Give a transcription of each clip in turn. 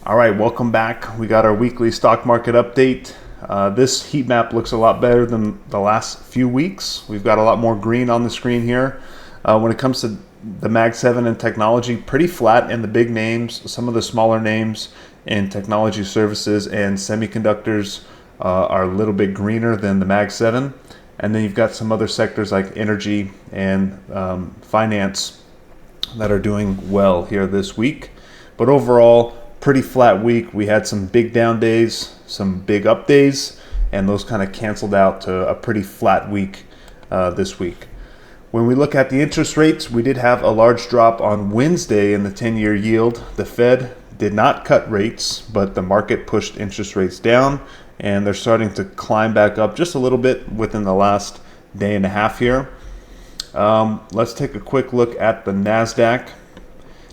All right, welcome back. We got our weekly stock market update. This heat map looks a lot better than the last few weeks. We've got a lot more green on the screen here. When it comes to the Mag 7 and technology, pretty flat in the big names. Some of the smaller names in technology services and semiconductors are a little bit greener than the Mag 7. And then you've got some other sectors like energy and finance that are doing well here this week. But overall, pretty flat week. We had some big down days, some big up days, and those kind of canceled out to a pretty flat week this week. When we look at the interest rates, we did have a large drop on Wednesday in the 10-year yield. The Fed did not cut rates, but the market pushed interest rates down, and they're starting to climb back up just a little bit within the last day and a half here. Let's take a quick look at the Nasdaq.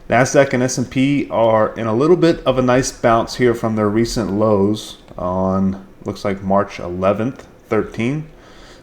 Nasdaq and S&P are in a little bit of a nice bounce here from their recent lows on, looks like March 11th, 13.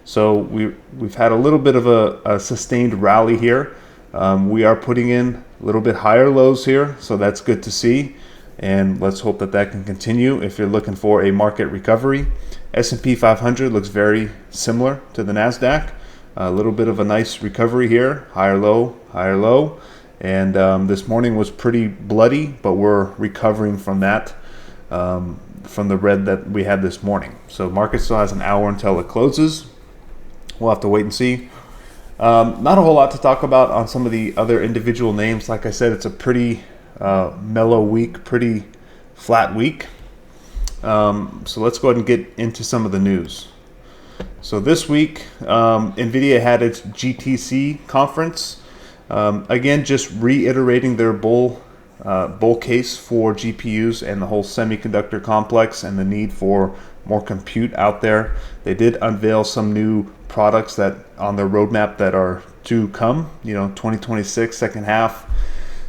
So we've had a little bit of a sustained rally here. We are putting in a little bit higher lows here, so that's good to see. And let's hope that that can continue if you're looking for a market recovery. S&P 500 looks very similar to the Nasdaq. A little bit of a nice recovery here, higher low, higher low. And this morning was pretty bloody, but we're recovering from that, from the red that we had this morning. So market still has an hour until it closes. We'll have to wait and see. Not a whole lot to talk about on some of the other individual names. Like I said, it's a pretty mellow week, pretty flat week. So let's go ahead and get into some of the news. So this week, NVIDIA had its GTC conference. Again, just reiterating their bull case for GPUs and the whole semiconductor complex and the need for more compute out there. They did unveil some new products that on their roadmap that are to come, 2026, second half,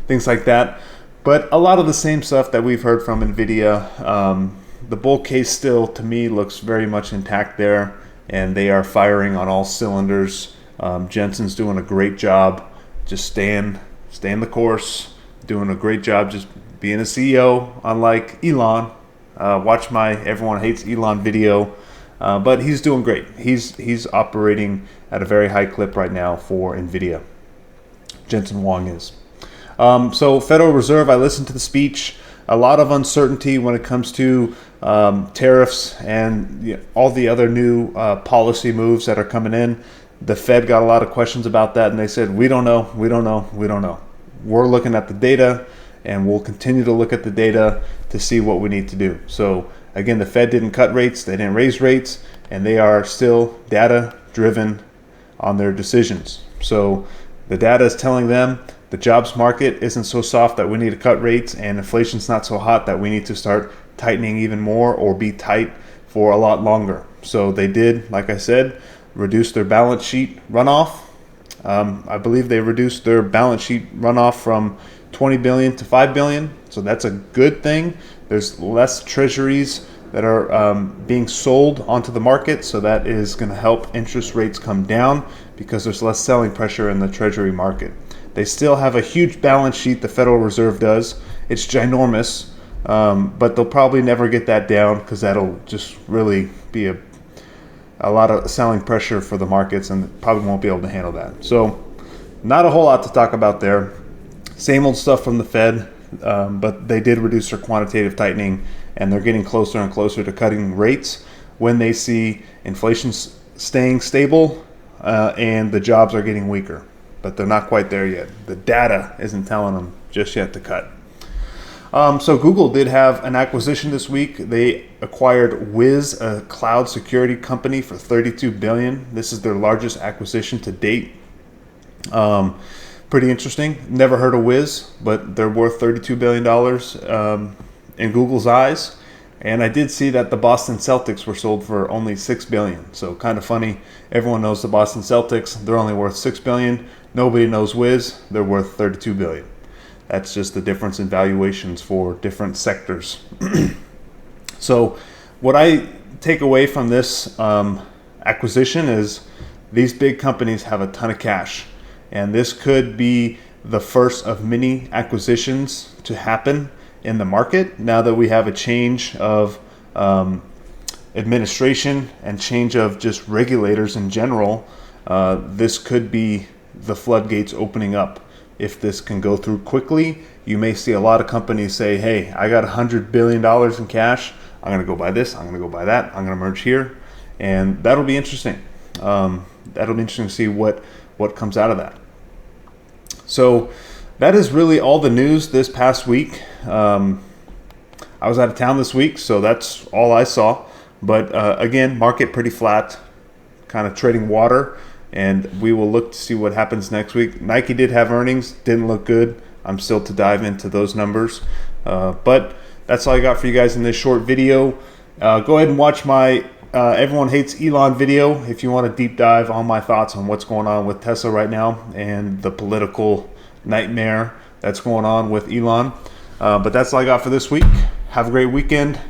things like that. But a lot of the same stuff that we've heard from NVIDIA. The bull case still, to me, looks very much intact there, and they are firing on all cylinders. Jensen's doing a great job. Just staying the course, doing a great job just being a CEO, unlike Elon. Watch my Everyone Hates Elon video, but he's doing great. He's operating at a very high clip right now for NVIDIA. Jensen Huang is. So Federal Reserve, I listened to the speech. A lot of uncertainty when it comes to tariffs and all the other new policy moves that are coming in. The Fed got a lot of questions about that, and they said, we don't know. We're looking at the data, and we'll continue to look at the data to see what we need to do. So again, the Fed didn't cut rates, they didn't raise rates, and they are still data-driven on their decisions. So the data is telling them the jobs market isn't so soft that we need to cut rates, and inflation's not so hot that we need to start tightening even more or be tight for a lot longer. So they did, like I said, reduce their balance sheet runoff. I believe they reduced their balance sheet runoff from 20 billion to 5 billion. So that's a good thing. There's less treasuries that are being sold onto the market. So that is going to help interest rates come down because there's less selling pressure in the treasury market. They still have a huge balance sheet, the Federal Reserve does. It's ginormous, but they'll probably never get that down because that'll just really be a lot of selling pressure for the markets, and probably won't be able to handle that. So not a whole lot to talk about there. Same old stuff from the Fed, but they did reduce their quantitative tightening, and they're getting closer and closer to cutting rates when they see inflation staying stable and the jobs are getting weaker. But they're not quite there yet. The data isn't telling them just yet to cut. So Google did have an acquisition this week. They acquired Wiz, a cloud security company, for $32 billion. This is their largest acquisition to date. Pretty interesting. Never heard of Wiz, but they're worth $32 billion in Google's eyes. And I did see that the Boston Celtics were sold for only $6 billion. So kind of funny. Everyone knows the Boston Celtics. They're only worth $6 billion. Nobody knows Wiz. They're worth $32 billion. That's just the difference in valuations for different sectors. So what I take away from this acquisition is these big companies have a ton of cash. And this could be the first of many acquisitions to happen in the market now that we have a change of administration and change of just regulators in general. This could be the floodgates opening up. If this can go through quickly, you may see a lot of companies say, hey, I got $100 billion in cash. I'm going to go buy this. I'm going to go buy that. I'm going to merge here. And that'll be interesting. That'll be interesting to see what comes out of that. So that is really all the news this past week. I was out of town this week, so that's all I saw. But again, market pretty flat, kind of trading water. And we will look to see what happens next week. Nike did have earnings, didn't look good. I'm still to dive into those numbers. But that's all I got for you guys in this short video. Go ahead and watch my Everyone Hates Elon video if you want a deep dive on my thoughts on what's going on with Tesla right now and the political nightmare that's going on with Elon. But that's all I got for this week. Have a great weekend.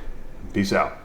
Peace out.